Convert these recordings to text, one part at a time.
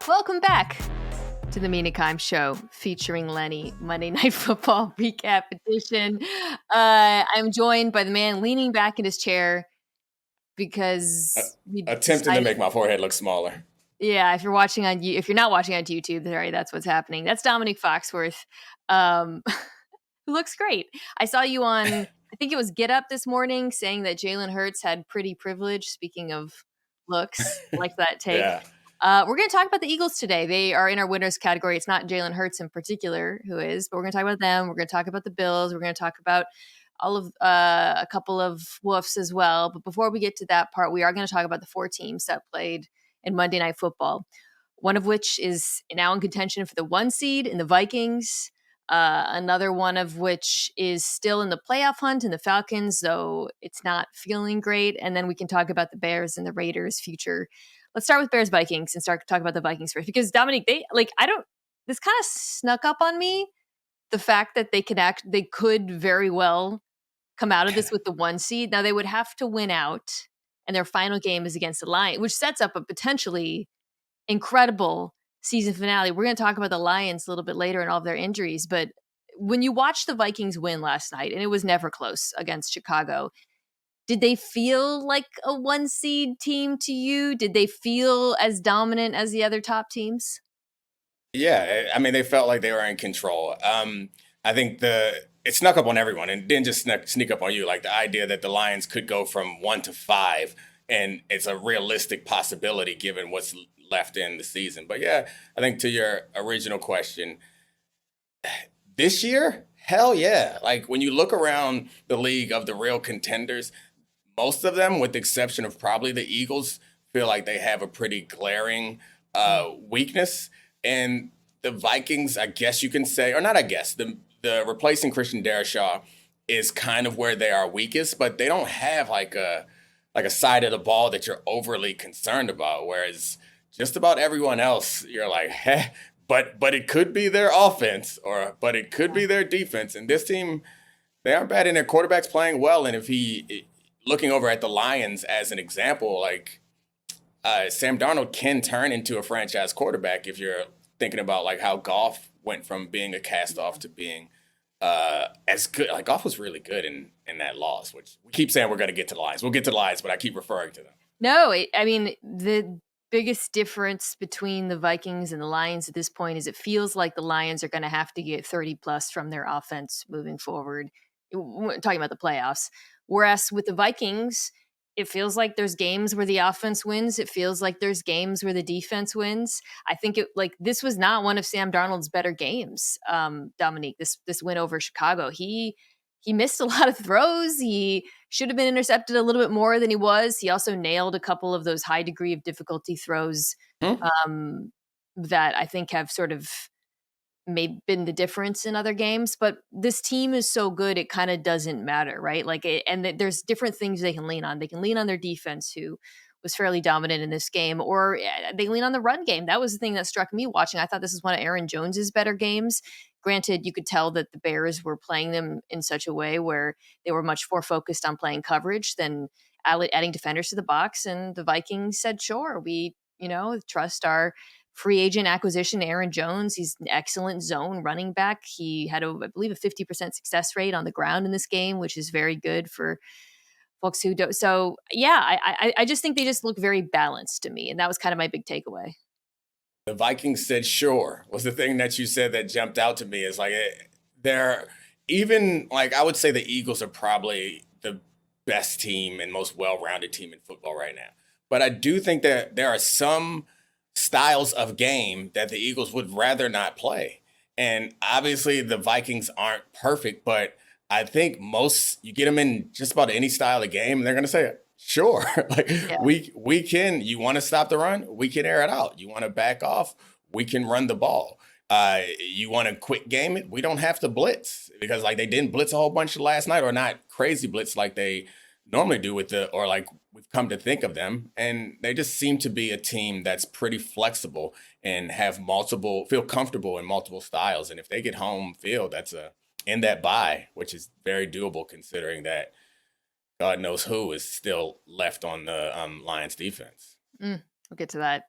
Welcome back to the Mina Show featuring Lenny, Monday Night Football recap edition. I'm joined by the man leaning back in his chair because we attempting to make my forehead look smaller. Yeah, if you're not watching on YouTube, sorry, that's what's happening. That's Domonique Foxworth, who looks great. I saw you on, I think it was Get Up this morning, saying that Jalen Hurts had pretty privilege. Speaking of looks, like that take. Yeah. We're going to talk about the Eagles today. They are in our winners category. It's not Jalen Hurts in particular who is, but we're going to talk about them. We're going to talk about the Bills. We're going to talk about all of a couple of Woofs as well. But before we get to that part, we are going to talk about the 4 teams that played in Monday Night Football, one of which is now in contention for the 1 seed in the Vikings. Another one of which is still in the playoff hunt in the Falcons, though it's not feeling great. And then we can talk about the Bears and the Raiders' future. Let's start with Bears Vikings and talk about the Vikings first, because Domonique, this kind of snuck up on me, the fact that they could very well come out of this with the 1 seed. Now they would have to win out, and their final game is against the Lions, which sets up a potentially incredible season finale. We're going to talk about the Lions a little bit later and all of their injuries, but when you watched the Vikings win last night, and it was never close against Chicago, did they feel like a 1 seed team to you? Did they feel as dominant as the other top teams? Yeah, I mean, they felt like they were in control. I think it snuck up on everyone, and didn't just sneak up on you. Like the idea that the Lions could go from 1 to 5, and it's a realistic possibility given what's left in the season. But yeah, I think to your original question, this year, hell yeah. Like when you look around the league of the real contenders, most of them, with the exception of probably the Eagles, feel like they have a pretty glaring weakness. And the Vikings, I guess you can say, or not I guess, the replacing Christian Darrisaw is kind of where they are weakest, but they don't have like a side of the ball that you're overly concerned about. Whereas just about everyone else, you're like, heh, but it could be their offense, but it could be their defense. And this team, they aren't bad, and their quarterback's playing well. And looking over at the Lions as an example, like Sam Darnold can turn into a franchise quarterback if you're thinking about like how Goff went from being a cast-off to being as good. Like Goff was really good in that loss, which we keep saying we're going to get to the Lions. We'll get to the Lions, but I keep referring to them. No, I mean, the biggest difference between the Vikings and the Lions at this point is it feels like the Lions are going to have to get 30 plus from their offense moving forward. We're talking about the playoffs. Whereas with the Vikings, it feels like there's games where the offense wins. It feels like there's games where the defense wins. I think this was not one of Sam Darnold's better games, Domonique, this win over Chicago. He missed a lot of throws. He should have been intercepted a little bit more than he was. He also nailed a couple of those high degree of difficulty throws that I think have sort of may been the difference in other games. But this team is so good, it kind of doesn't matter, right? There's different things they can lean on. They can lean on their defense, who was fairly dominant in this game, or they lean on the run game. That was the thing that struck me watching. I thought this was one of Aaron Jones's better games. Granted, you could tell that the Bears were playing them in such a way where they were much more focused on playing coverage than adding defenders to the box. And the Vikings said, sure, we, trust our free agent acquisition, Aaron Jones. He's an excellent zone running back. He had, I believe, a 50% success rate on the ground in this game, which is very good for folks who don't. So, yeah, I just think they just look very balanced to me. And that was kind of my big takeaway. The Vikings said sure was the thing that you said that jumped out to me. Is like they're even like I would say the Eagles are probably the best team and most well-rounded team in football right now. But I do think that there are some styles of game that the Eagles would rather not play. And obviously the Vikings aren't perfect, but I think you get them in just about any style of game and they're going to say, sure, we can, you want to stop the run? We can air it out. You want to back off? We can run the ball. You want to quick game it? We don't have to blitz because like they didn't blitz a whole bunch last night, or not crazy blitz like they normally do or like we've come to think of them. And they just seem to be a team that's pretty flexible and feel comfortable in multiple styles. And if they get home field, in that bye, which is very doable considering that God knows who is still left on the Lions defense. We'll get to that.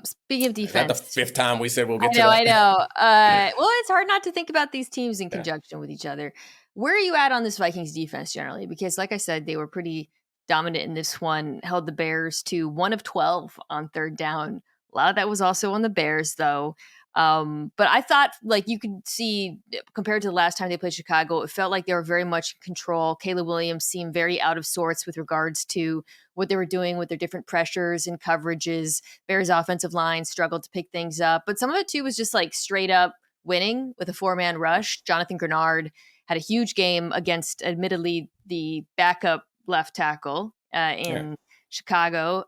Speaking of Is that the defense, fifth time we said we'll I get to know, I that? know. Well, it's hard not to think about these teams in Yeah. conjunction with each other. Where are you at on this Vikings defense generally? Because, like I said, they were pretty dominant in this one, held the Bears to 1 of 12 on third down. A lot of that was also on the Bears, though. But I thought, like, you could see compared to the last time they played Chicago, it felt like they were very much in control. Caleb Williams seemed very out of sorts with regards to what they were doing with their different pressures and coverages. Bears offensive line struggled to pick things up, but some of it too was just like straight up winning with a 4-man rush. Jonathan Grenard had a huge game against, admittedly, the backup left tackle Yeah. in Chicago.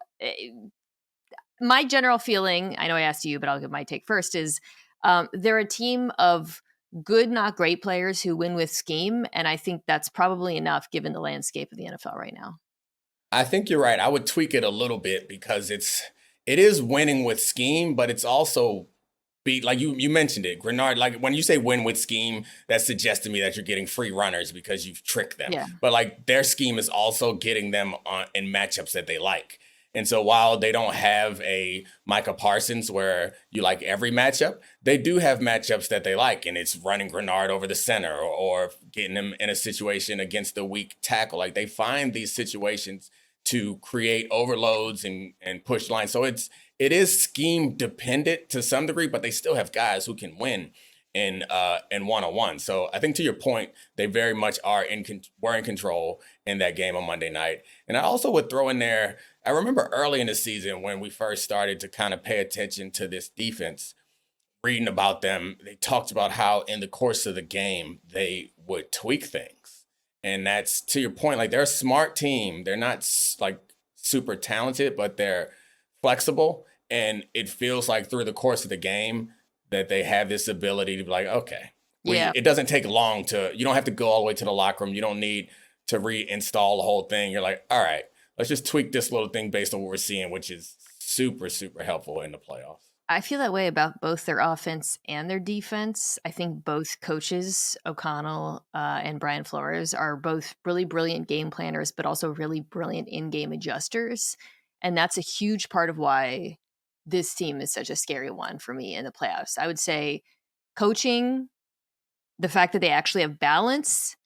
My general feeling, I know I asked you, but I'll give my take first, is they're a team of good, not great players who win with scheme. And I think that's probably enough given the landscape of the NFL right now. I think you're right. I would tweak it a little bit because it is winning with scheme, but it's also like you mentioned it, Grenard. Like when you say win with scheme, that suggests to me that you're getting free runners because you've tricked them. Yeah. But like their scheme is also getting them in matchups that they like. And so while they don't have a Micah Parsons where you like every matchup, they do have matchups that they like. And it's running Grenard over the center or getting them in a situation against the weak tackle. Like they find these situations to create overloads and push lines. So it is scheme dependent to some degree, but they still have guys who can win in one-on-one. So I think to your point, they very much were in control in that game on Monday night. And I also would throw in there, I remember early in the season when we first started to kind of pay attention to this defense, reading about them, they talked about how in the course of the game, they would tweak things. And that's to your point, like they're a smart team. They're not like super talented, but they're flexible. And it feels like through the course of the game that they have this ability to be like, okay, it doesn't take long you don't have to go all the way to the locker room. You don't need to reinstall the whole thing. You're like, all right, let's just tweak this little thing based on what we're seeing, which is super, super helpful in the playoffs. I feel that way about both their offense and their defense. I think both coaches, O'Connell and Brian Flores, are both really brilliant game planners, but also really brilliant in-game adjusters. And that's a huge part of why this team is such a scary one for me in the playoffs. I would say coaching, the fact that they actually have balance,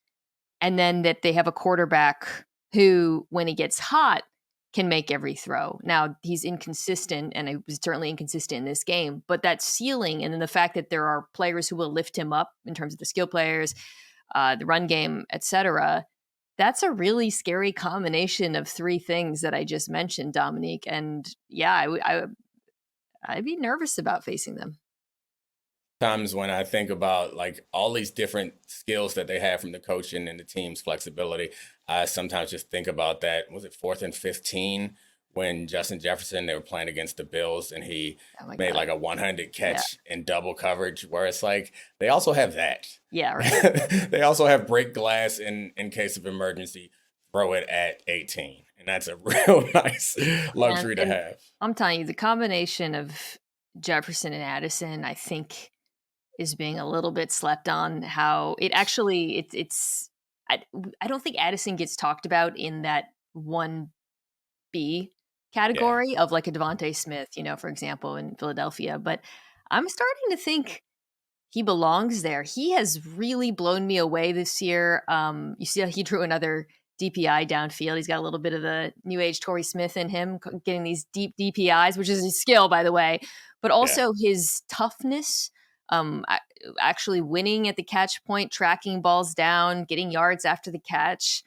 and then that they have a quarterback who, when he gets hot, can make every throw. Now, he's inconsistent, and he was certainly inconsistent in this game, but that ceiling and then the fact that there are players who will lift him up in terms of the skill players, the run game, etc., that's a really scary combination of three things that I just mentioned, Domonique. And yeah, I'd be nervous about facing them. Times when I think about like all these different skills that they have from the coaching and the team's flexibility, I sometimes just think about that. Was it 4th and 15 when Justin Jefferson, they were playing against the Bills and he made like a 100 catch in double coverage where it's like, they also have that. Yeah, right. They also have break glass in case of emergency, throw it at 18. And that's a real nice luxury to have. I'm telling you, the combination of Jefferson and Addison, I think, is being a little bit slept on. How it actually I don't think Addison gets talked about in that 1B category of like a Devontae Smith, for example, in Philadelphia. But I'm starting to think he belongs there. He has really blown me away this year. You see how he drew another DPI downfield. He's got a little bit of the new age Torrey Smith in him, getting these deep DPIs, which is his skill, by the way, but also his toughness. Actually winning at the catch point, tracking balls down, getting yards after the catch.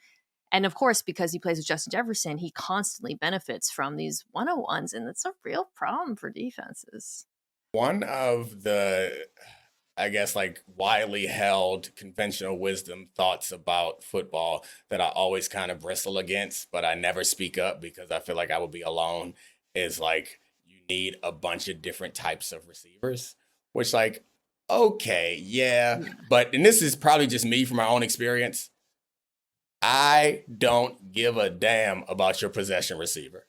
And of course, because he plays with Justin Jefferson, he constantly benefits from these 101s. And that's a real problem for defenses. One of the, I guess, like widely held conventional wisdom thoughts about football that I always kind of bristle against, but I never speak up because I feel like I would be alone, is like you need a bunch of different types of receivers, which like, okay, yeah. But, and this is probably just me from my own experience, I don't give a damn about your possession receiver.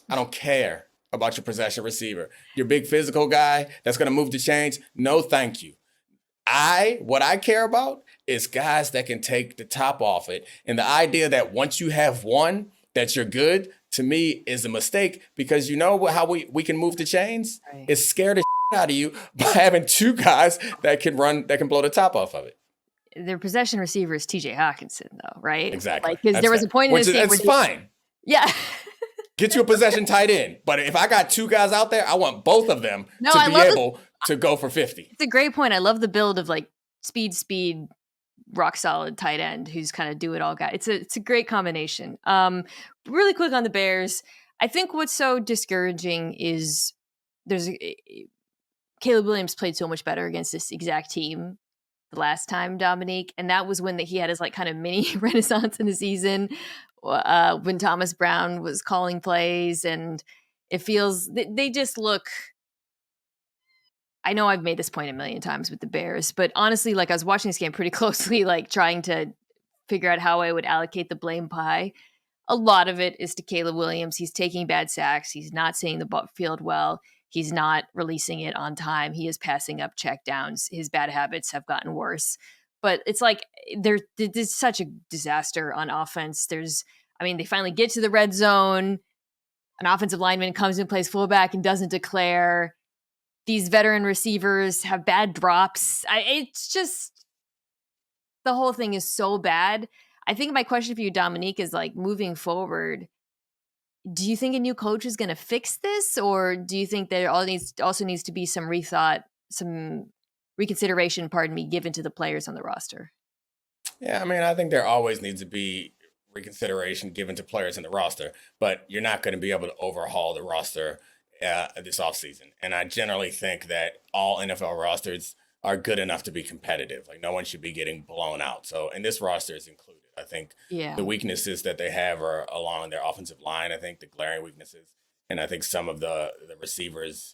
I don't care about your possession receiver. Your big physical guy that's going to move the chains, no thank you. What I care about is guys that can take the top off it. And the idea that once you have one, that you're good, to me is a mistake because you know how we can move the chains? Right. It's scare the out of you by having two guys that can blow the top off of it. Their possession receiver is TJ Hawkinson, though, right? Exactly. Like, because That's there was fair. a point in Which this is game it's where fine. yeah. Get you a possession tight end. But if I got two guys out there, I want both of them No, to I be love able to go for 50. It's a great point. I love the build of like speed, rock solid tight end who's kind of do it all guy. It's a great combination. Really quick on the Bears. I think what's so discouraging is Caleb Williams played so much better against this exact team the last time, Domonique, and that was when he had his like kind of mini renaissance in the season when Thomas Brown was calling plays, and it feels they just look. I know I've made this point a million times with the Bears, but honestly, like I was watching this game pretty closely, like trying to figure out how I would allocate the blame pie. A lot of it is to Caleb Williams. He's taking bad sacks. He's not seeing the field well. He's not releasing it on time. He is passing up checkdowns. His bad habits have gotten worse. But it's like there's such a disaster on offense. They finally get to the red zone. An offensive lineman comes and plays fullback and doesn't declare. These veteran receivers have bad drops. It's just the whole thing is so bad. I think my question for you, Domonique, is like moving forward. Do you think a new coach is going to fix this, or do you think there also needs to be some rethought, some reconsideration, given to the players on the roster? Yeah, I mean, I think there always needs to be reconsideration given to players in the roster, but you're not going to be able to overhaul the roster this offseason. And I generally think that all NFL rosters are good enough to be competitive. Like, no one should be getting blown out. So, and this roster is included. I think the weaknesses that they have are along their offensive line. I think the glaring weaknesses, and I think some of the receivers,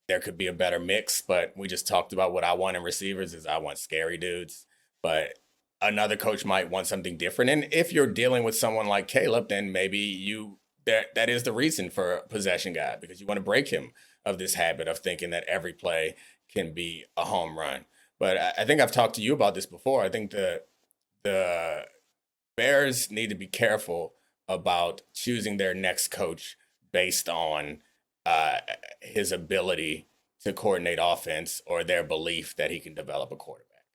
there could be a better mix. But we just talked about what I want in receivers is I want scary dudes. But another coach might want something different. And if you're dealing with someone like Caleb, then maybe that is the reason for a possession guy, because you want to break him of this habit of thinking that every play can be a home run. But I think I've talked to you about this before. I think the Bears need to be careful about choosing their next coach based on his ability to coordinate offense or their belief that he can develop a quarterback.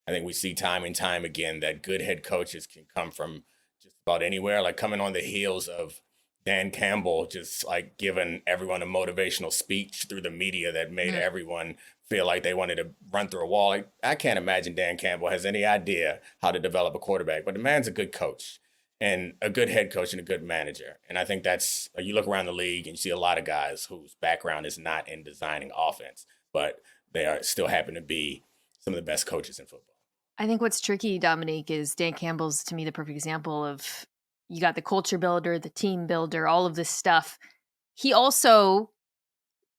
I think we see time and time again that good head coaches can come from just about anywhere, like coming on the heels of Dan Campbell, just like giving everyone a motivational speech through the media that made everyone feel like they wanted to run through a wall. Like, I can't imagine Dan Campbell has any idea how to develop a quarterback, but the man's a good coach and a good head coach and a good manager. And I think that's, you look around the league and you see a lot of guys whose background is not in designing offense, but they are still happen to be some of the best coaches in football. I think what's tricky, Domonique, is Dan Campbell's, to me, the perfect example of you got the culture builder, the team builder, all of this stuff. He also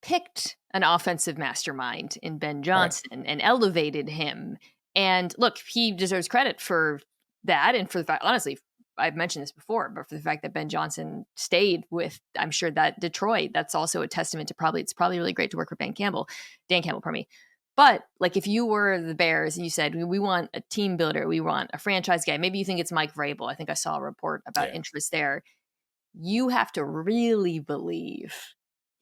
picked an offensive mastermind in Ben Johnson and elevated him. And look, he deserves credit for that. And for the fact, honestly, I've mentioned this before, but for the fact that Ben Johnson stayed with, I'm sure that Detroit, that's also a testament to it's probably really great to work with Dan Campbell, pardon me. But like if you were the Bears and you said, we want a team builder, we want a franchise guy, maybe you think it's Mike Vrabel. I think I saw a report about interest there. You have to really believe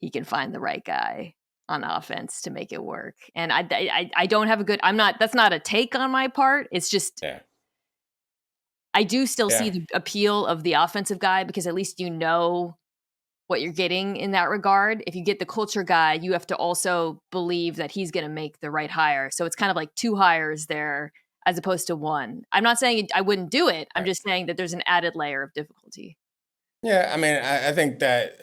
he can find the right guy on offense to make it work. And I don't have that's not a take on my part. It's just, I do still see the appeal of the offensive guy because at least you know what you're getting in that regard. If you get the culture guy, you have to also believe that he's going to make the right hire. So it's kind of like two hires there as opposed to one. I'm not saying I wouldn't do it. I'm just saying that there's an added layer of difficulty. Yeah, I mean, I think that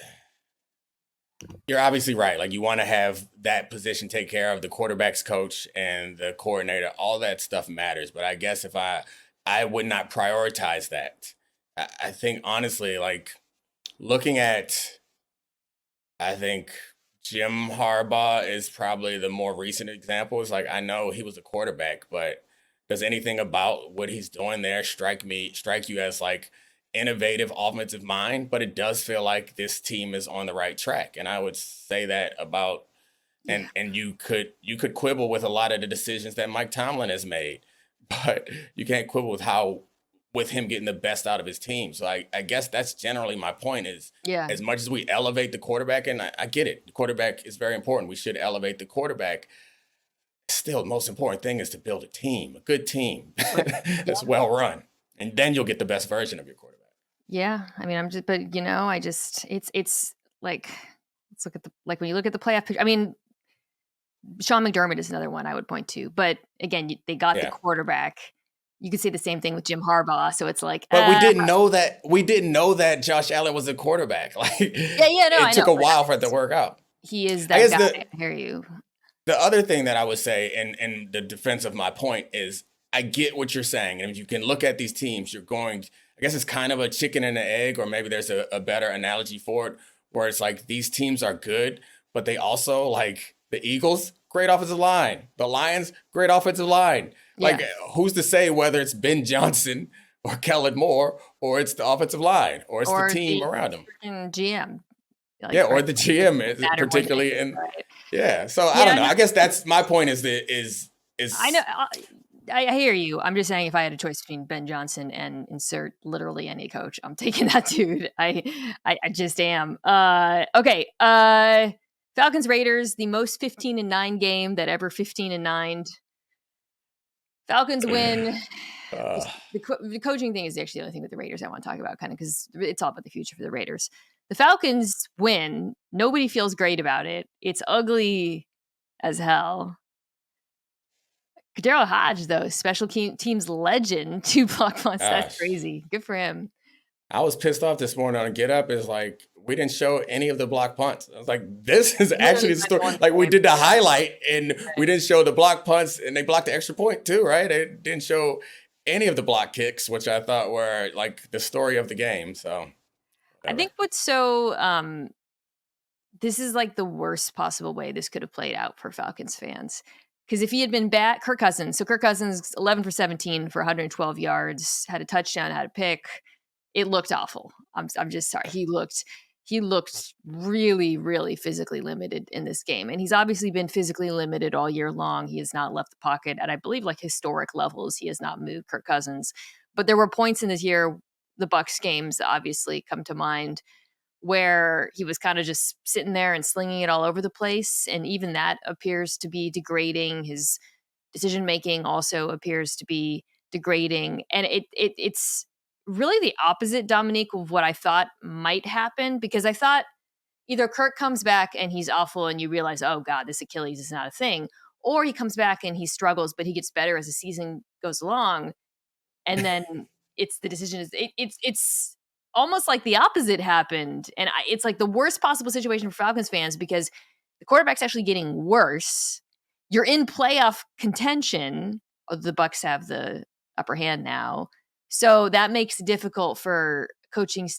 you're obviously right. Like, you want to have that position take care of the quarterback's coach and the coordinator. All that stuff matters. But I guess if I would not prioritize that. I think, honestly, like, looking at, I think Jim Harbaugh is probably the more recent example. It's like, I know he was a quarterback, but does anything about what he's doing there strike you as like innovative offensive mind? But it does feel like this team is on the right track. And I would say that about, and you could quibble with a lot of the decisions that Mike Tomlin has made, but you can't quibble with how with him getting the best out of his team. So I guess that's generally my point is Yeah. as much as we elevate the quarterback, and I get it, the quarterback is very important. We should elevate the quarterback. Still, the most important thing is to build a team, a good team Right. that's well run. And then you'll get the best version of your quarterback. Yeah. I mean, but it's like, let's look at when you look at the playoff picture. I mean, Sean McDermott is another one I would point to. But again, they got the Yeah. quarterback. You could say the same thing with Jim Harbaugh. So it's like, But we didn't know that. We didn't know that Josh Allen was a quarterback. Like, yeah, no, I it took know. a while for it to work out. He is I that guess guy. I hear you. the other thing that I would say, in the defense of my point, is I get what you're saying. And if you can look at these teams, I guess it's kind of a chicken and an egg, or maybe there's a better analogy for it, where it's like these teams are good, but they also, like the Eagles, great offensive line. The Lions, great offensive line. Yeah. Like, who's to say whether it's Ben Johnson or Kellen Moore, or it's the offensive line, or it's the team around them? GM. Like, yeah, or the GM is particularly in. Right. Yeah, so I don't know. I guess that's my point. Is I know. I hear you. I'm just saying, if I had a choice between Ben Johnson and insert literally any coach, I'm taking that dude. I just am. Okay. Falcons Raiders, the most 15-9 game that ever 15-9. Falcons win. The coaching thing is actually the only thing with the Raiders I want to talk about, kind of, because it's all about the future for the Raiders. The Falcons win. Nobody feels great about it. It's ugly as hell. Kadero Hodge, though, special teams legend, 2 block punts. That's crazy. Good for him. I was pissed off this morning on Get Up. It's like, we didn't show any of the block punts. I was like, this is actually the story. Like, we did the highlight and we didn't show the block punts, and they blocked the extra point too, right? They didn't show any of the block kicks, which I thought were like the story of the game. So I think what's so this is like the worst possible way this could have played out for Falcons fans. Because if he had been back, Kirk Cousins, 11 for 17 for 112 yards, had a touchdown, had a pick. It looked awful. I'm just sorry. He looked really, really physically limited in this game. And he's obviously been physically limited all year long. He has not left the pocket at, I believe, like historic levels. He has not moved, Kirk Cousins. But there were points in this year, the Bucs games obviously come to mind, where he was kind of just sitting there and slinging it all over the place. And even that appears to be degrading. His decision-making also appears to be degrading. And it's really the opposite, Domonique, of what I thought might happen, because I thought either Kirk comes back and he's awful and you realize, oh God, this Achilles is not a thing, or he comes back and he struggles, but he gets better as the season goes along. And then it's the decision it's almost like the opposite happened. And it's like the worst possible situation for Falcons fans, because the quarterback's actually getting worse. You're in playoff contention. The Bucs have the upper hand now. So that makes it difficult for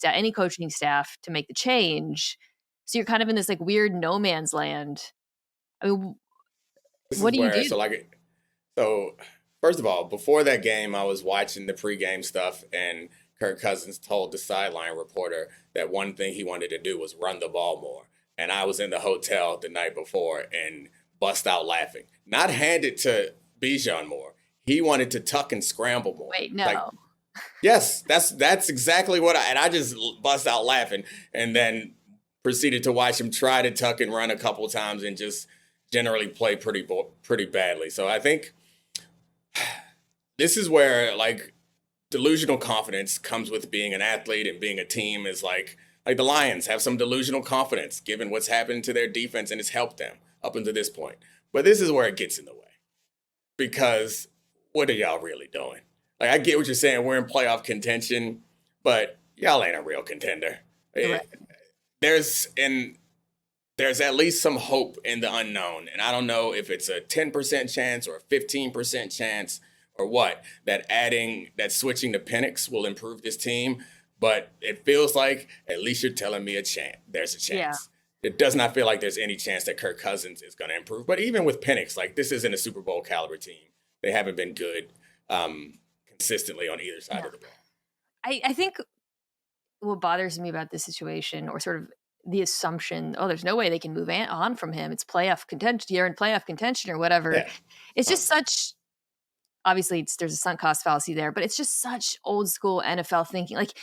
any coaching staff to make the change. So you're kind of in this like weird no man's land. I mean, what do you do? So first of all, before that game, I was watching the pregame stuff, and Kirk Cousins told the sideline reporter that one thing he wanted to do was run the ball more. And I was in the hotel the night before and bust out laughing. Not hand it to Bijan more. He wanted to tuck and scramble more. Wait, no. Yes, that's exactly what I just bust out laughing, and then proceeded to watch him try to tuck and run a couple times and just generally play pretty badly. So I think this is where like delusional confidence comes with being an athlete and being a team. Is like the Lions have some delusional confidence given what's happened to their defense, and it's helped them up until this point. But this is where it gets in the way, because what are y'all really doing? Like, I get what you're saying. We're in playoff contention, but y'all ain't a real contender. Right. There's at least some hope in the unknown. And I don't know if it's a 10% chance or a 15% chance or what, that switching to Penix will improve this team. But it feels like at least you're telling me there's a chance. Yeah. It does not feel like there's any chance that Kirk Cousins is going to improve. But even with Penix, like, this isn't a Super Bowl caliber team. They haven't been good consistently on either side of the ball. I think what bothers me about this situation, or sort of the assumption, there's no way they can move on from him. It's playoff contention. You're in playoff contention or whatever. Yeah. It's just such obviously there's a sunk cost fallacy there, but it's just such old school NFL thinking. Like,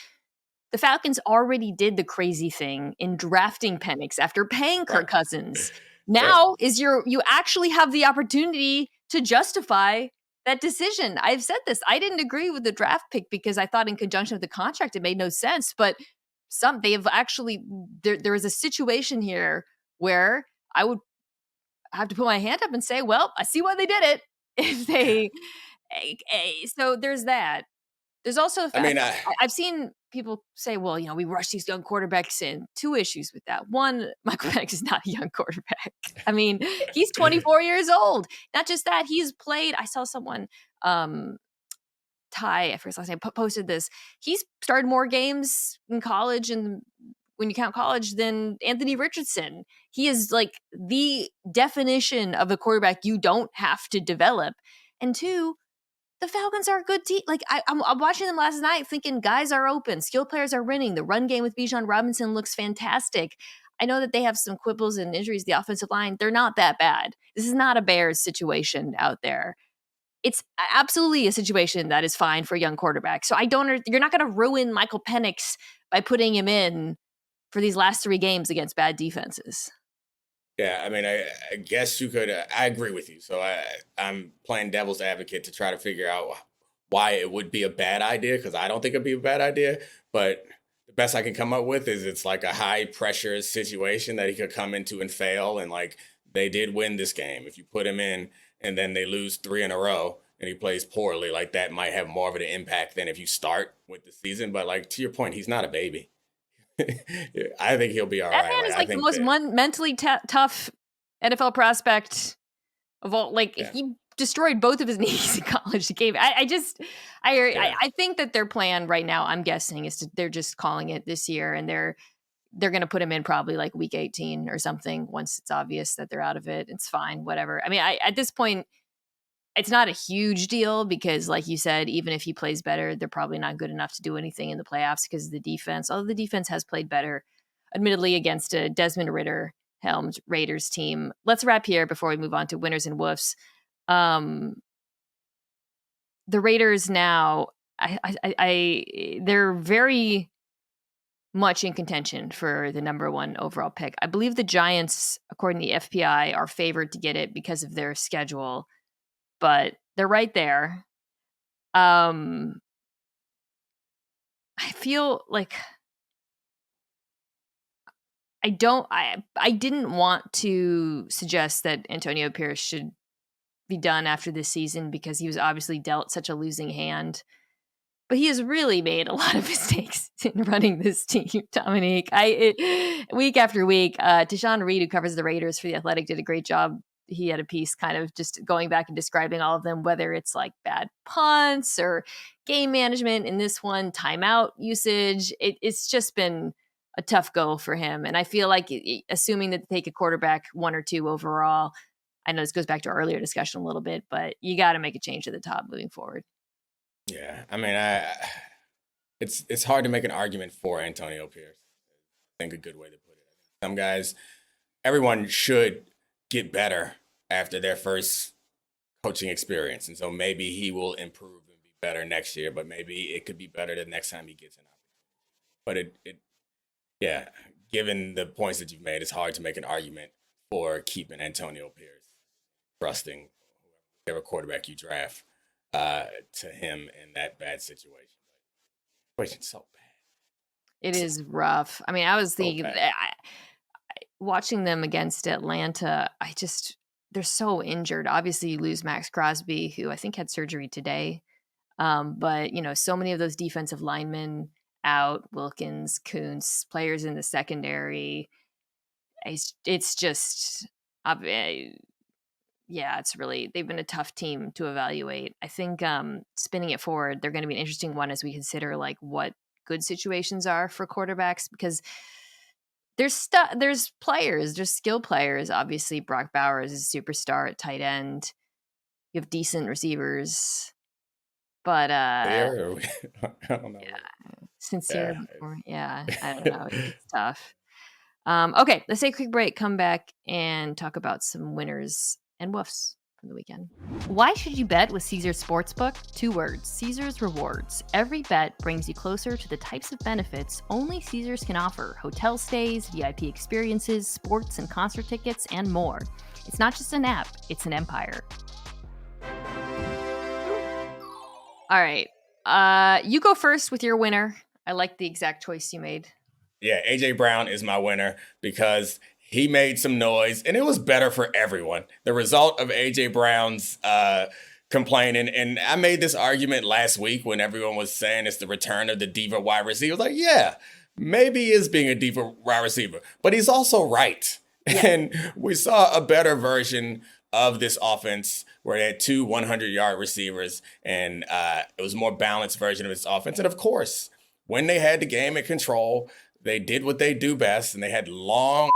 the Falcons already did the crazy thing in drafting Penix after paying Right. Kirk Cousins. Yep. Now you actually have the opportunity to justify that decision. I've said this. I didn't agree with the draft pick because I thought in conjunction with the contract it made no sense. But they have actually there is a situation here where I would have to put my hand up and say, well, I see why they did it. If they so there's that. There's also the I fact mean, I've seen people say, well, we rush these young quarterbacks in. Two issues with that. One, Michael Penix is not a young quarterback. I mean, he's 24 years old. Not just that, he's played. I saw someone, Ty, I forget his last name, posted this. He's started more games in college, and when you count college, than Anthony Richardson. He is like the definition of a quarterback you don't have to develop. And two, the Falcons are a good team. Like, I'm watching them last night thinking guys are open. Skill players are winning. The run game with Bijan Robinson looks fantastic. I know that they have some quibbles and injuries, the offensive line. They're not that bad. This is not a Bears situation out there. It's absolutely a situation that is fine for a young quarterback. So you're not going to ruin Michael Penix by putting him in for these last 3 games against bad defenses. yeah, I mean, I guess you could. I agree with you. So I'm playing devil's advocate to try to figure out why it would be a bad idea, because I don't think it'd be a bad idea. But the best I can come up with is it's like a high pressure situation that he could come into and fail. And like, they did win this game. If you put him in and then they lose 3 in a row and he plays poorly, like that might have more of an impact than if you start with the season. But like, to your point, he's not a baby. I think he'll be all That right. man Like, is I like the think most that, mentally tough NFL prospect of all. Like, yeah. he destroyed both of his knees in college. He gave. Yeah. I think that their plan right now, I'm guessing, is they're just calling it this year, and they're going to put him in probably like week 18 or something once it's obvious that they're out of it. It's fine, whatever. I mean, at this point, it's not a huge deal because, like you said, even if he plays better, they're probably not good enough to do anything in the playoffs because of the defense. Although the defense has played better, admittedly, against a Desmond Ritter helmed Raiders team. Let's wrap here before we move on to winners and woofs. The Raiders now, they're very much in contention for the number 1 overall pick. I believe the Giants, according to the FPI, are favored to get it because of their schedule, but they're right there. I feel like I didn't want to suggest that Antonio Pierce should be done after this season because he was obviously dealt such a losing hand. But he has really made a lot of mistakes in running this team, Domonique. Week after week, Tashawn Reed, who covers the Raiders for The Athletic, did a great job. He had a piece kind of just going back and describing all of them, whether it's like bad punts or game management. In this one, timeout usage. It's just been a tough go for him. And I feel like assuming that they take a quarterback 1 or 2 overall, I know this goes back to our earlier discussion a little bit, but you got to make a change at the top moving forward. Yeah, I mean, it's hard to make an argument for Antonio Pierce. I think a good way to put it. Some guys, everyone should get better after their first coaching experience, and so maybe he will improve and be better next year. But maybe it could be better the next time he gets an opportunity. But yeah, given the points that you've made, it's hard to make an argument for keeping Antonio Pierce, trusting whatever quarterback you draft to him in that bad situation. Situation's so bad. It is rough. I mean, I was So thinking, bad. watching them against Atlanta, they're so injured. Obviously, you lose Max Crosby, who I think had surgery today. But, so many of those defensive linemen out, Wilkins, Kuntz, players in the secondary. It's just, they've been a tough team to evaluate. I think spinning it forward, they're going to be an interesting one as we consider like what good situations are for quarterbacks, because there's players, there's skill players. Obviously, Brock Bowers is a superstar at tight end. You have decent receivers, but There, I don't know. sincere Yeah, before, I don't know. It's tough. Okay, let's take a quick break. Come back and talk about some winners and woofs. from the weekend. Why should you bet with Caesars Sportsbook? 2 words: Caesars Rewards. Every bet brings you closer to the types of benefits only Caesars can offer: hotel stays, VIP experiences, sports and concert tickets, and more. It's not just an app, it's an empire. All right. You go first with your winner. I like the exact choice you made. Yeah, AJ Brown is my winner because he made some noise and it was better for everyone. The result of AJ Brown's complaining, and I made this argument last week when everyone was saying it's the return of the diva wide receiver. I was like, yeah, maybe he is being a diva wide receiver, but he's also right. Yeah. And we saw a better version of this offense where they had 2 100-yard receivers, and it was a more balanced version of this offense. And of course, when they had the game in control, they did what they do best, and they had long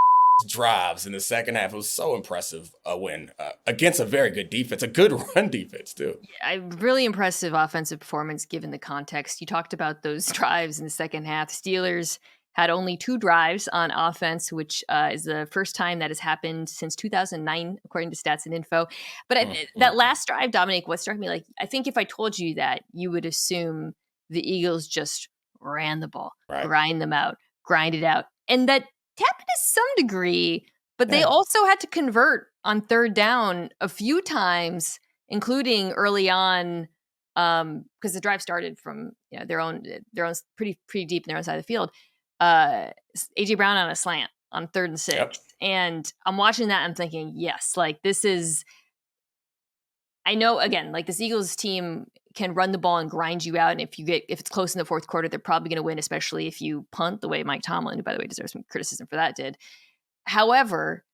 drives in the second half. It was so impressive a win against a very good defense, a good run defense too. Yeah, really impressive offensive performance given the context. You talked about those drives in the second half. Steelers had only 2 drives on offense, which is the first time that has happened since 2009, according to Stats and Info. But that last drive, Domonique, what struck me, like, I think if I told you that, you would assume the Eagles just ran the ball, grind them out, grind it out. And that happened to some degree, but they also had to convert on third down a few times, including early on, because the drive started from their own pretty deep in their own side of the field. AJ Brown on a slant on 3rd and 6. And I'm watching that and I'm thinking, yes, like this is, I know, again, like this Eagles team can run the ball and grind you out. And if it's close in the fourth quarter, they're probably going to win, especially if you punt the way Mike Tomlin, who by the way deserves some criticism for that, did. However,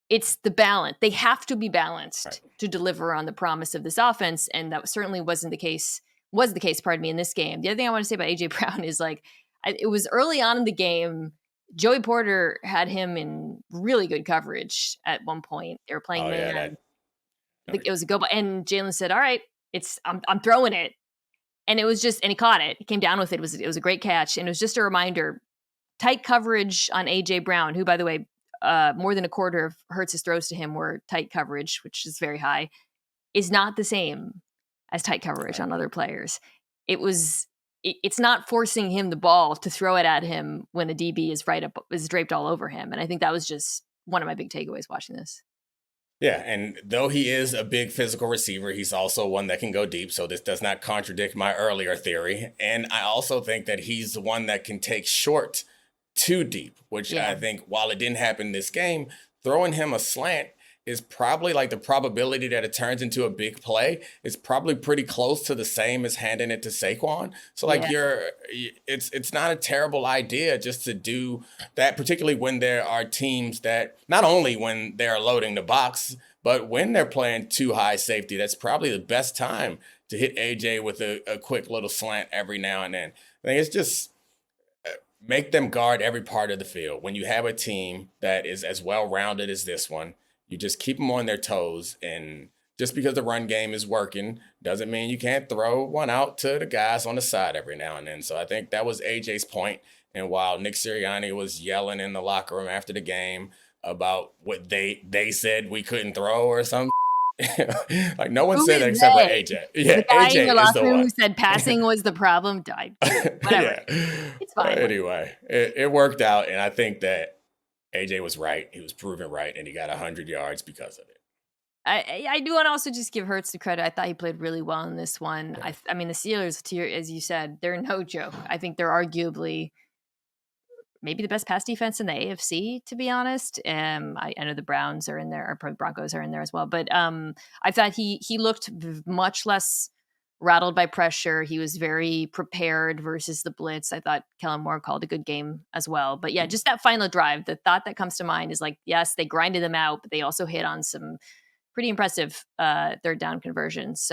it's the balance. They have to be balanced to deliver on the promise of this offense. And that certainly was the case, in this game. The other thing I want to say about AJ Brown is, like, it was early on in the game. Joey Porter had him in really good coverage at one point. They were playing man. It was a go, and Jalen said, "All right, I'm throwing it," and it was just, and he caught it. He came down with it. It was a great catch, and it was just a reminder: tight coverage on AJ Brown, who, by the way, more than a quarter of Hurts's throws to him were tight coverage, which is very high, is not the same as tight coverage on other players. It's not forcing him the ball to throw it at him when a DB is draped all over him. And I think that was just one of my big takeaways watching this. Yeah, and though he is a big physical receiver, he's also one that can go deep. So this does not contradict my earlier theory. And I also think that he's the one that can take short too deep, which I think, while it didn't happen this game, throwing him a slant is probably, like, the probability that it turns into a big play is probably pretty close to the same as handing it to Saquon. So, like, it's not a terrible idea just to do that, particularly when there are teams that, not only when they're loading the box, but when they're playing too high safety, that's probably the best time to hit AJ with a quick little slant every now and then. I think it's just, make them guard every part of the field. When you have a team that is as well-rounded as this one, you just keep them on their toes. And just because the run game is working doesn't mean you can't throw one out to the guys on the side every now and then. So I think that was AJ's point. And while Nick Sirianni was yelling in the locker room after the game about what they said we couldn't throw or something, like, no one said that except for AJ. Yeah, the guy AJ in the is locker the room one who said passing was the problem died. Whatever. It's fine. Anyway, it worked out, and I think that AJ was right. He was proven right, and he got 100 yards because of it. I do want to also just give Hurts the credit. I thought he played really well in this one. Yeah. I mean, the Steelers, as you said, they're no joke. I think they're arguably maybe the best pass defense in the AFC, to be honest. I know the Browns are in there, or probably Broncos are in there as well. But I thought he looked much less rattled by pressure. He was very prepared versus the blitz. I thought Kellen Moore called a good game as well. But yeah, just that final drive, the thought that comes to mind is, like, yes, they grinded them out, but they also hit on some pretty impressive third down conversions.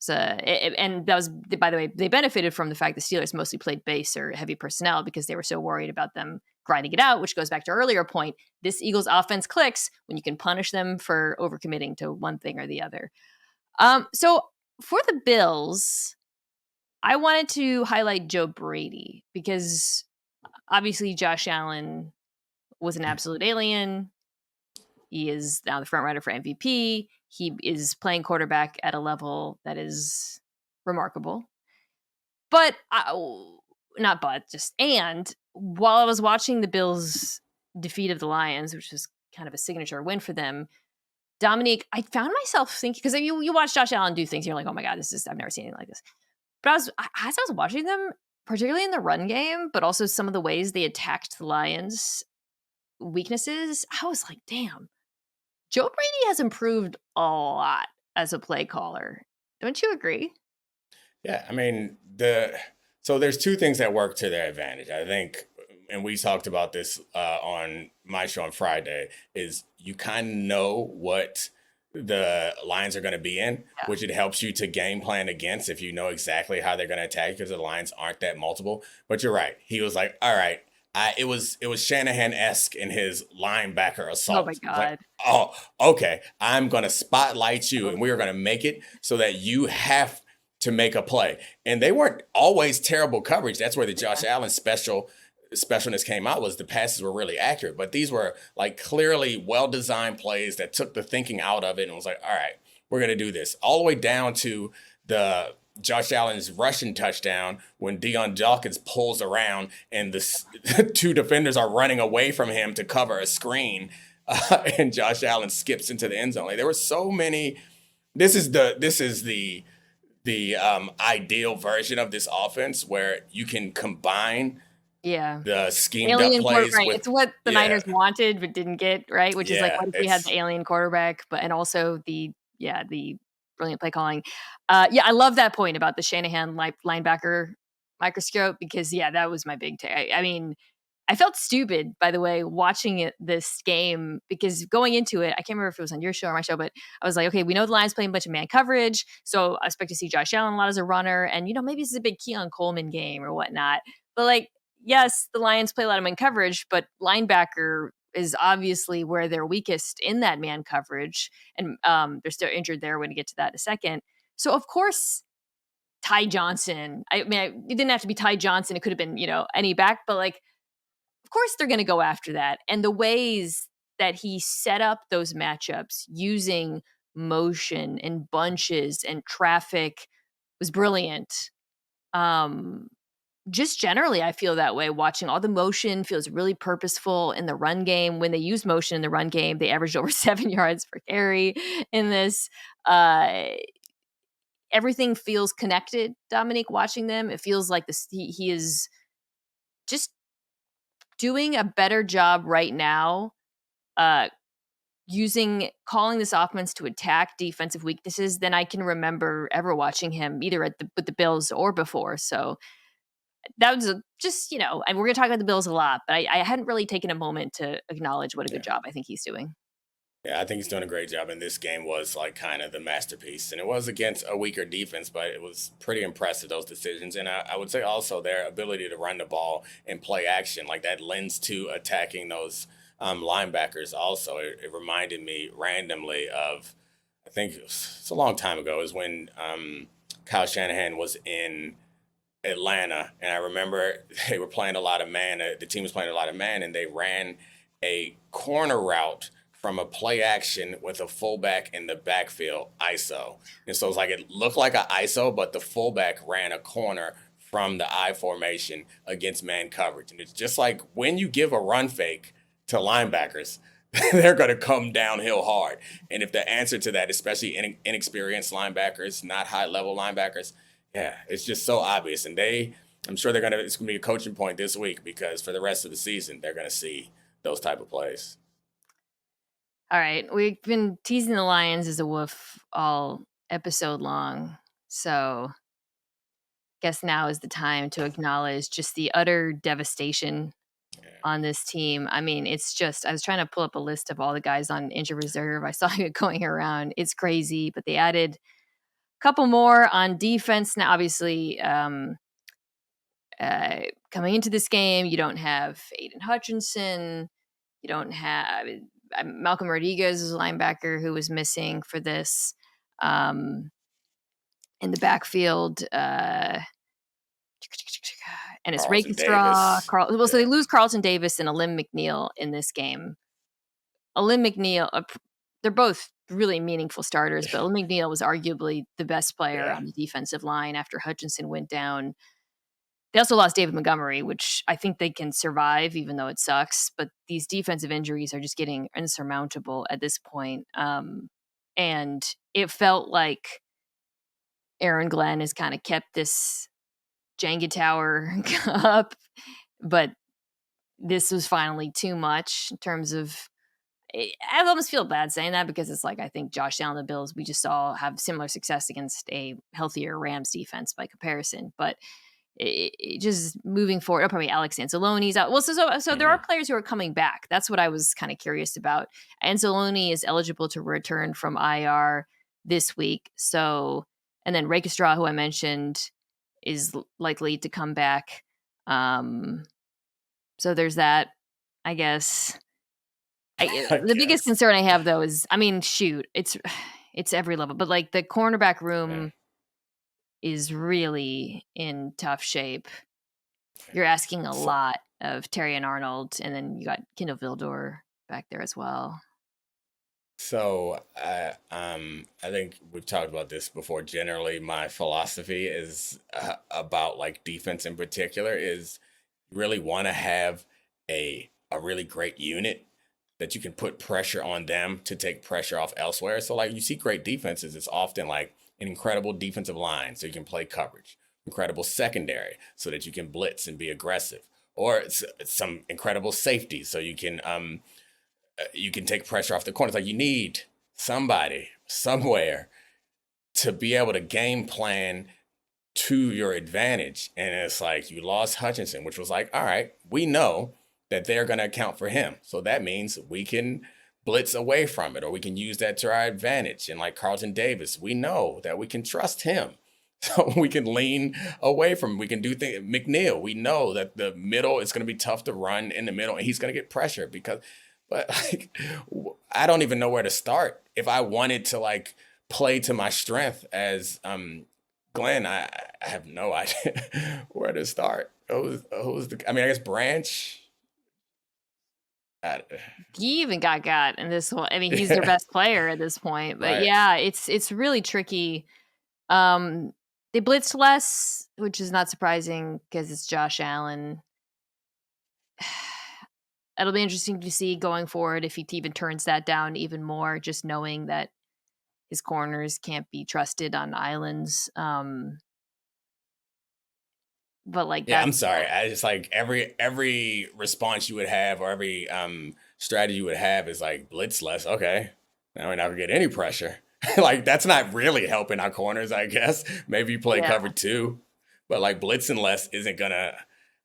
And that was, by the way, they benefited from the fact the Steelers mostly played base or heavy personnel because they were so worried about them grinding it out, which goes back to our earlier point. This Eagles offense clicks when you can punish them for overcommitting to one thing or the other. So for the Bills, I wanted to highlight Joe Brady because obviously Josh Allen was an absolute alien. He is now the front runner for MVP. He is playing quarterback at a level that is remarkable. But not but, just and while I was watching the Bills' defeat of the Lions, which was kind of a signature win for them, Domonique, I found myself thinking, because you watch Josh Allen do things, and you're like, oh my god, I've never seen anything like this. But as I was watching them, particularly in the run game, but also some of the ways they attacked the Lions' weaknesses, I was like, damn, Joe Brady has improved a lot as a play caller. Don't you agree? Yeah, I mean so there's two things that work to their advantage. I think, and we talked about this on my show on Friday, is you kind of know what the Lions are going to be in, Yeah. which it helps you to game plan against if you know exactly how they're going to attack because the Lions aren't that multiple. But you're right. He was like, all right. It was Shanahan-esque in his linebacker Oh my assault. It was like, god. oh, okay, I'm gonna spotlight you, and we are gonna make it so that you have to make a play. And they weren't always terrible coverage. That's where the Josh Allen specialness came out, was the passes were really accurate. But these were like clearly well-designed plays that took the thinking out of it and was like, all right, we're gonna do this. All the way down to the Josh Allen's rushing touchdown when Deion Dawkins pulls around and the two defenders are running away from him to cover a screen, and Josh Allen skips into the end zone. Like, there were so many. This is the ideal version of this offense where you can combine Yeah. the schemed up Alien quarter plays right, with, it's what the yeah, Niners wanted but didn't get, right? Which is like, yeah, what if we had it's the alien quarterback, but and also the brilliant play calling. Yeah, I love that point about the Shanahan linebacker microscope because, yeah, that was my big take. I mean, I felt stupid, by the way, watching this game because going into it, I can't remember if it was on your show or my show, but I was like, okay, we know the Lions playing a bunch of man coverage, so I expect to see Josh Allen a lot as a runner, and maybe this is a big Keon Coleman game or whatnot. But like, yes, the Lions play a lot of man coverage, but linebacker is obviously where they're weakest in that man coverage, and they're still injured there. We're going to get to that in a second. So of course, Ty Johnson. I mean, it didn't have to be Ty Johnson. It could have been any back, but like of course they're going to go after that. And the ways that he set up those matchups using motion and bunches and traffic was brilliant. Um, just generally, I feel that way. Watching all the motion feels really purposeful in the run game. When they use motion in the run game, they averaged over 7 yards per carry in this. Everything feels connected, Domonique, watching them. It feels like this he is just doing a better job right now, uh, calling this offense to attack defensive weaknesses than I can remember ever watching him either with the Bills or before. So that was just and we're gonna talk about the Bills a lot, but I hadn't really taken a moment to acknowledge what a good yeah. job I think he's doing. Yeah, I think he's doing a great job. And this game was like kind of the masterpiece. And it was against a weaker defense, but it was pretty impressive, those decisions. And I would say also their ability to run the ball and play action, like that lends to attacking those linebackers also. It reminded me randomly of, I think it's a long time ago, is when Kyle Shanahan was in Atlanta, and I remember they were playing a lot of man. The team was playing a lot of man, and they ran a corner route from a play action with a fullback in the backfield ISO. And so it's like it looked like an ISO, but the fullback ran a corner from the I formation against man coverage. And it's just like when you give a run fake to linebackers, they're going to come downhill hard. And if the answer to that, especially inexperienced linebackers, not high level linebackers, yeah, it's just so obvious. And I'm sure it's going to be a coaching point this week because for the rest of the season, they're going to see those type of plays. All right, we've been teasing the Lions as a woof all episode long, so guess now is the time to acknowledge just the utter devastation on this team. I mean, it's just, I was trying to pull up a list of all the guys on injured reserve. I saw it going around. It's crazy, but they added a couple more on defense. Now, obviously, coming into this game, you don't have Aiden Hutchinson. You don't have Malcolm Rodriguez is a linebacker who was missing for this in the backfield. And it's Carlton Rakestraw, Davis. So they lose Carlton Davis and Alim McNeil in this game. Alim McNeil, they're both really meaningful starters, but McNeil was arguably the best player Yeah. on the defensive line after Hutchinson went down. They also lost David Montgomery, which I think they can survive, even though it sucks. But these defensive injuries are just getting insurmountable at this point. And it felt like Aaron Glenn has kind of kept this Jenga tower up, but this was finally too much in terms of. I almost feel bad saying that because it's like I think Josh Allen and the Bills we just saw have similar success against a healthier Rams defense by comparison, but just moving forward. Oh, probably Alex Anzalone's out. Well, so there are Mhm. players who are coming back. That's what I was kind of curious about. Anzalone is eligible to return from IR this week. So, and then Rakestra, who I mentioned, is likely to come back. So there's that, I guess. I The biggest guess. concern I have though is, I mean, shoot, it's every level, but like the cornerback Yeah. room is really in tough shape. You're asking a So, lot of Terry and Arnold, and then you got Kindle Vildor back there as well. I think we've talked about this before. Generally, my philosophy is about like defense in particular is you really want to have a really great unit that you can put pressure on them to take pressure off elsewhere. So like you see great defenses, it's often like an incredible defensive line so you can play coverage, incredible secondary so that you can blitz and be aggressive, or it's some incredible safety so you can take pressure off the corners. Like you need somebody somewhere to be able to game plan to your advantage. And it's like you lost Hutchinson, which was like, all right, we know that they're going to account for him. So that means we can blitz away from it or we can use that to our advantage. And like Carlton Davis, we know that we can trust him. So we can lean away from him. We can do things. McNeil, we know that the middle is going to be tough to run in the middle and he's going to get pressure because, but like, I don't even know where to start. If I wanted to like play to my strength as Glenn, I have no idea where to start. I mean, I guess Branch. I, He even got in this one. I mean, he's their yeah, best player at this point. But right. yeah, it's really tricky. Um, they blitzed less, which is not surprising because it's Josh Allen. It'll be interesting to see going forward if he even turns that down even more, just knowing that his corners can't be trusted on islands. But like Yeah, I'm that's sorry. I just like every response you would have or every strategy you would have is like blitz less. Okay, now we're not gonna get any pressure. Like that's not really helping our corners, I guess. Maybe you play yeah, cover two, but like blitzing less isn't gonna.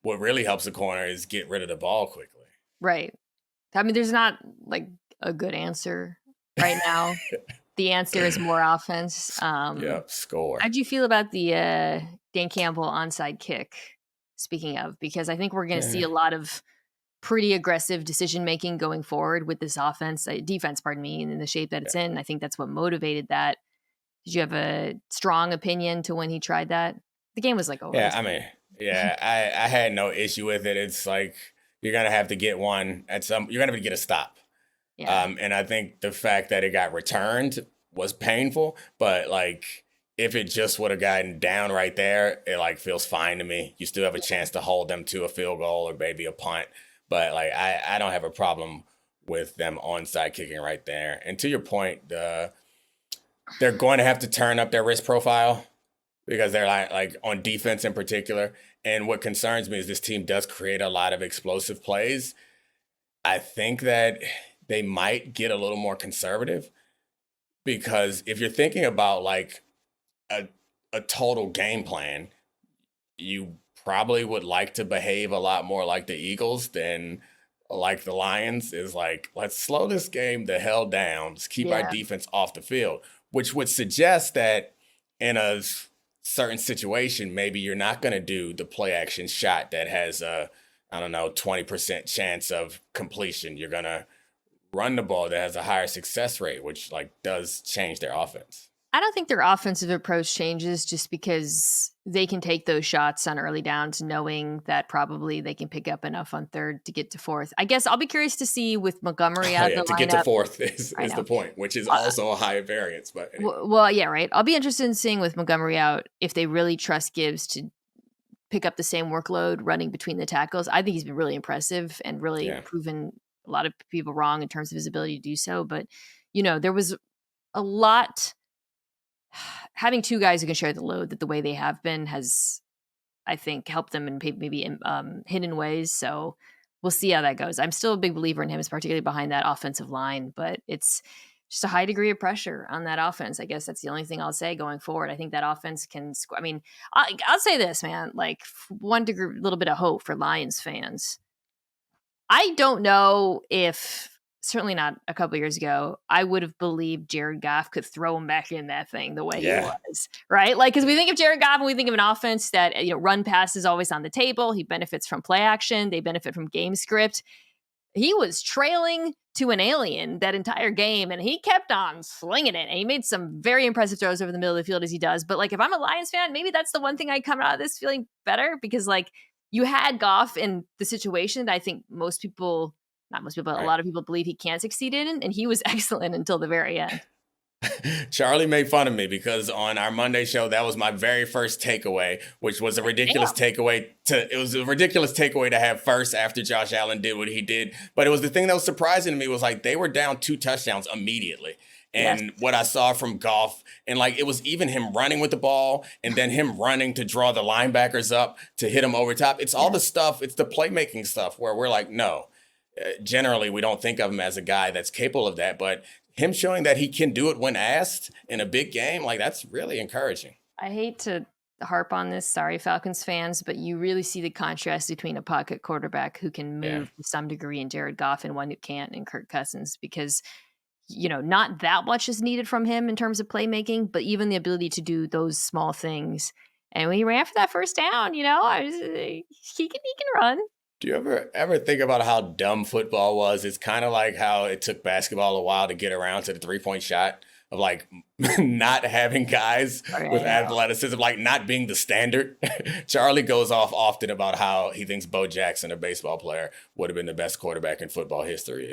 What really helps the corner is get rid of the ball quickly. right. I mean, there's not like a good answer right now. The answer is more offense. Yep, score. How'd you feel about the Dan Campbell onside kick? Speaking of, because I think we're going to see Yeah. a lot of pretty aggressive decision making going forward with this defense, pardon me, in the shape that it's in. I think that's what motivated that. Did you have a strong opinion to when he tried that? The game was like over. Yeah, I mean, yeah, I had no issue with it. It's like you're gonna have to get one at some. You're gonna have to get a stop. Yeah, And I think the fact that it got returned was painful, but like if it just would have gotten down right there, it like feels fine to me. You still have a chance to hold them to a field goal or maybe a punt, but like I don't have a problem with them onside kicking right there. And to your point, they're going to have to turn up their risk profile because they're like on defense in particular. And what concerns me is this team does create a lot of explosive plays. I think that they might get a little more conservative because if you're thinking about like a a total game plan, you probably would like to behave a lot more like the Eagles than like the Lions. Is like, let's slow this game the hell down. Just keep our yeah, defense off the field, which would suggest that in a certain situation, maybe you're not going to do the play action shot that has a, I don't know, 20% chance of completion. You're going to run the ball that has a higher success rate, which like does change their offense. I don't think their offensive approach changes just because they can take those shots on early downs, knowing that probably they can pick up enough on third to get to fourth. I guess I'll be curious to see with Montgomery Oh, out of yeah, the to get to lineup. fourth I is know. the point, which is Uh, also a high variance. But anyway, well, yeah, right. I'll be interested in seeing with Montgomery out if they really trust Gibbs to pick up the same workload running between the tackles. I think he's been really impressive and really yeah, proven a lot of people wrong in terms of his ability to do so. But, there was a lot. Having two guys who can share the load that the way they have been has, I think, helped them in maybe in hidden ways. So we'll see how that goes. I'm still a big believer in him, particularly behind that offensive line, but it's just a high degree of pressure on that offense. I guess that's the only thing I'll say going forward. I think that offense can score. I mean, I'll say this, man, like one degree, little bit of hope for Lions fans. I don't know if, certainly not a couple years ago, I would have believed Jared Goff could throw him back in that thing the way he yeah, was, right? Like, because we yeah. think of Jared Goff and we think of an offense that, run pass is always on the table. He benefits from play action. They benefit from game script. He was trailing to an alien that entire game, and he kept on slinging it. And he made some very impressive throws over the middle of the field as he does. But like, if I'm a Lions fan, maybe that's the one thing I come out of this feeling better because like you had Goff in the situation that I think most people, not most people, but a Right. lot of people believe he can succeed in, and he was excellent until the very end. Charlie made fun of me because on our Monday show, that was my very first takeaway, which was a ridiculous Damn. takeaway it was a ridiculous takeaway to have first after Josh Allen did what he did. But it was the thing that was surprising to me was like they were down 2 touchdowns immediately. Yes. And what I saw from Goff, and like it was even him running with the ball and then him running to draw the linebackers up to hit him over top. It's all the stuff, it's the playmaking stuff where we're like, no, generally we don't think of him as a guy that's capable of that. But him showing that he can do it when asked in a big game, like that's really encouraging. I hate to harp on this, sorry, Falcons fans, but you really see the contrast between a pocket quarterback who can Yeah. move to some degree and Jared Goff and one who can't in Kirk Cousins because, not that much is needed from him in terms of playmaking, but even the ability to do those small things. And when he ran for that first down, he can run. Do you ever think about how dumb football was? It's kind of like how it took basketball a while to get around to the 3-point shot of like not having guys with Right. athleticism, like not being the standard. Charlie goes off often about how he thinks Bo Jackson, a baseball player, would have been the best quarterback in football history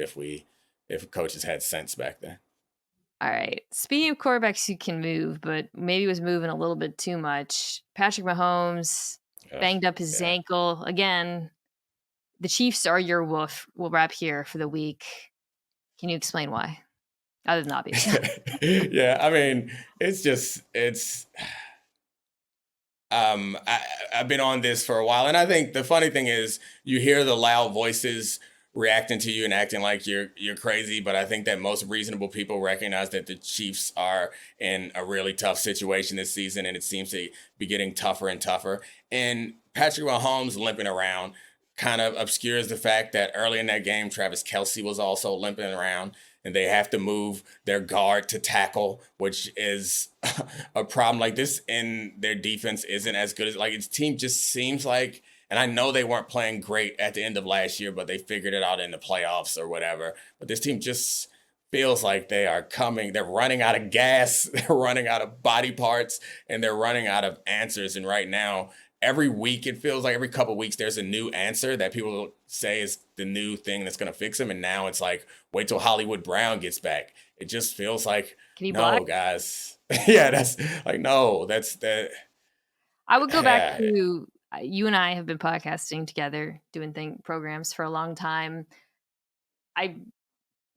if coaches had sense back then. All right. Speaking of quarterbacks who can move, but maybe was moving a little bit too much, Patrick Mahomes Ugh, banged up his yeah. ankle again. The Chiefs are your Woof. We'll wrap here for the week. Can you explain why? Other than obvious. Yeah, I mean, it's I've been on this for a while, and I think the funny thing is you hear the loud voices reacting to you and acting like you're crazy, but I think that most reasonable people recognize that the Chiefs are in a really tough situation this season, and it seems to be getting tougher and tougher. And Patrick Mahomes limping around kind of obscures the fact that early in that game, Travis Kelce was also limping around, and they have to move their guard to tackle, which is a problem. Like this, and their defense isn't as good as like its team just seems like. And I know they weren't playing great at the end of last year, but they figured it out in the playoffs or whatever. But this team just feels like they are coming. They're running out of gas. They're running out of body parts, and they're running out of answers. And right now, every week it feels like every couple of weeks there's a new answer that people say is the new thing that's going to fix them. And now it's like wait till Hollywood Brown gets back. It just feels like Can you block? no, guys. Yeah, that's like no, that's that. I would go back Yeah, to you and I have been podcasting together, doing programs for a long time. I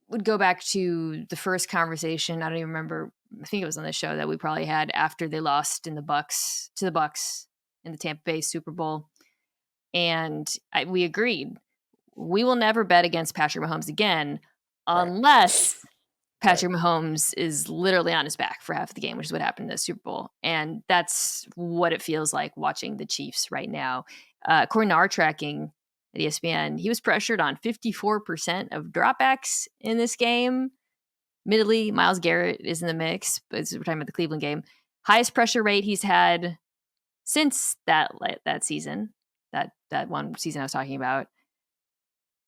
would go back to the first conversation. I don't even remember. I think it was on the show that we probably had after they lost in the Bucks in the Tampa Bay Super Bowl, and we agreed we will never bet against Patrick Mahomes again right, unless right. Patrick Mahomes is literally on his back for half of the game, which is what happened in the Super Bowl. And that's what it feels like watching the Chiefs right now. According to our tracking at ESPN, he was pressured on 54% of dropbacks in this game. Admittedly, Myles Garrett is in the mix, but we're talking about the Cleveland game. Highest pressure rate he's had since that season, that one season I was talking about.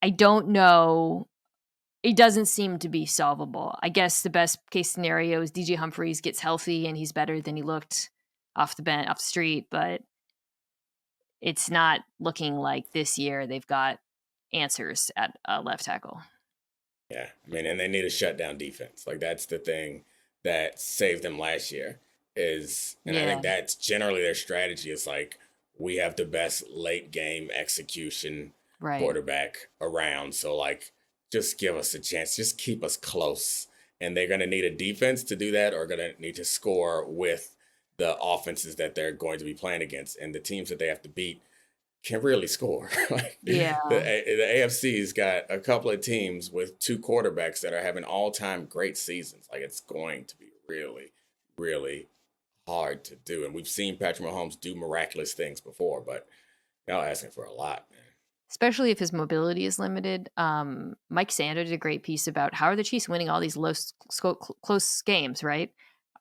I don't know it doesn't seem to be solvable. I guess the best case scenario is DJ Humphries gets healthy and he's better than he looked off the street, but it's not looking like this year they've got answers at left tackle. Yeah, I mean, and they need a shutdown defense. Like that's the thing that saved them last year. I think that's generally their strategy. Is like we have the best late game execution quarterback around. So like, just give us a chance. Just keep us close. And they're going to need a defense to do that, or going to need to score with the offenses that they're going to be playing against, and the teams that they have to beat can really score. Like, the AFC's got a couple of teams with two quarterbacks that are having all-time great seasons. Like, it's going to be really, really hard to do. And we've seen Patrick Mahomes do miraculous things before, but y'all asking for a lot, man. Especially if his mobility is limited. Mike Sander did a great piece about how are the Chiefs winning all these close games, right?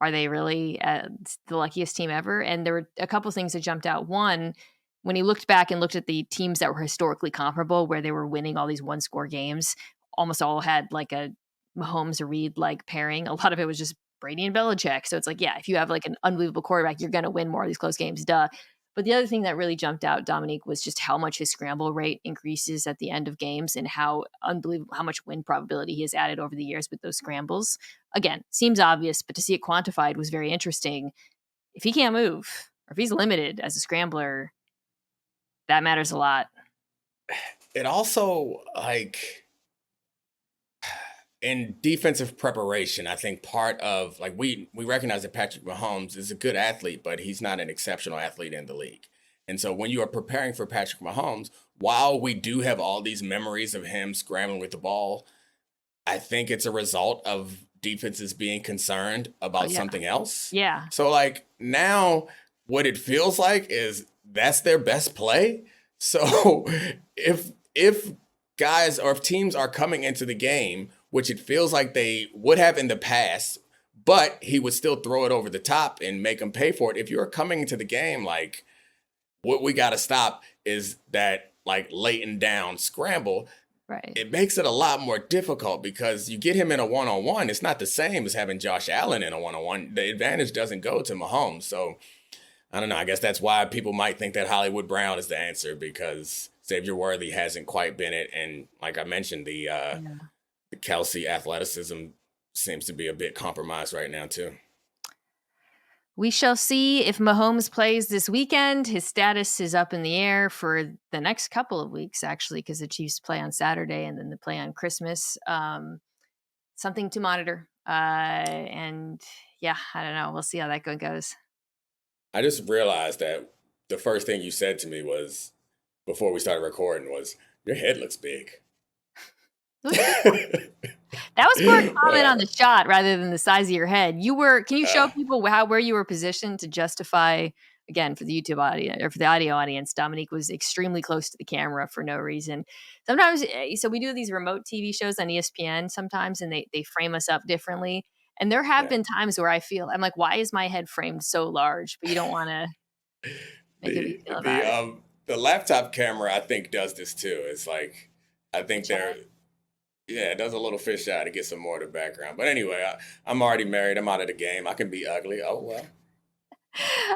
Are they really the luckiest team ever? And there were a couple things that jumped out. One, when he looked back and looked at the teams that were historically comparable, where they were winning all these one-score games, almost all had like a Mahomes or Reed like pairing. A lot of it was just Brady and Belichick. So it's like, yeah, if you have like an unbelievable quarterback, you're going to win more of these close games, duh. But the other thing that really jumped out, Domonique, was just how much his scramble rate increases at the end of games and how unbelievable, how much win probability he has added over the years with those scrambles. Again, seems obvious, but to see it quantified was very interesting. If he can't move, or if he's limited as a scrambler, that matters a lot. It also, like, in defensive preparation, I think part of, like, we recognize that Patrick Mahomes is a good athlete, but he's not an exceptional athlete in the league. And so when you are preparing for Patrick Mahomes, while we do have all these memories of him scrambling with the ball, I think it's a result of defenses being concerned about something else. Yeah. So, like, now what it feels like is that's their best play. So if guys or if teams are coming into the game, which it feels like they would have in the past, but he would still throw it over the top and make them pay for it. If you're coming into the game, like, what we got to stop is that, like, late and down scramble. Right. It makes it a lot more difficult because you get him in a one-on-one. It's not the same as having Josh Allen in a one-on-one. The advantage doesn't go to Mahomes. So I don't know. I guess that's why people might think that Hollywood Brown is the answer, because Xavier Worthy hasn't quite been it. And like I mentioned, the Kelsey athleticism seems to be a bit compromised right now too. We shall see if Mahomes plays this weekend. His status is up in the air for the next couple of weeks, actually, because the Chiefs play on Saturday and then they play on Christmas. Something to monitor. And yeah, I don't know. We'll see how that goes. I just realized that the first thing you said to me was, before we started recording, was, your head looks big. That was more a comment on the shot rather than the size of your head. Can you show people where you were positioned to justify, again, for the YouTube audience or for the audio audience, Domonique was extremely close to the camera for no reason. Sometimes, so we do these remote TV shows on ESPN sometimes, and they frame us up differently. And there have been times where I'm like, why is my head framed so large? But you don't want to make a big deal about it. The laptop camera, I think, does this too. It's like, I think it does a little fisheye to get some more of the background. But anyway, I'm already married. I'm out of the game. I can be ugly. Oh, well.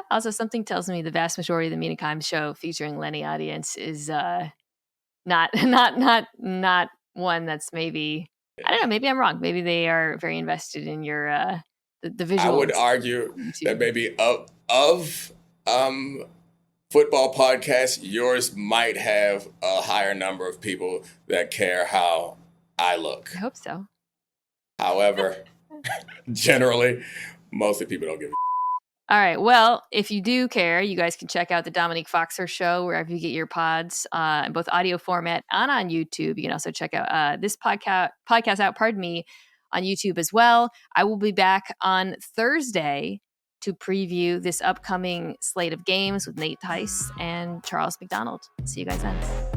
Also, something tells me the vast majority of the Mina show featuring Lenny audience is not one that's maybe, I don't know, maybe I'm wrong. Maybe they are very invested in your the visuals. I would argue that maybe of football podcasts, yours might have a higher number of people that care how I look. I hope so. However, generally, mostly people don't give a All right. Well, if you do care, you guys can check out the Domonique Foxworth show wherever you get your pods, in both audio format and on YouTube. You can also check out this podcast out, on YouTube as well. I will be back on Thursday to preview this upcoming slate of games with Nate Tice and Charles McDonald. See you guys then.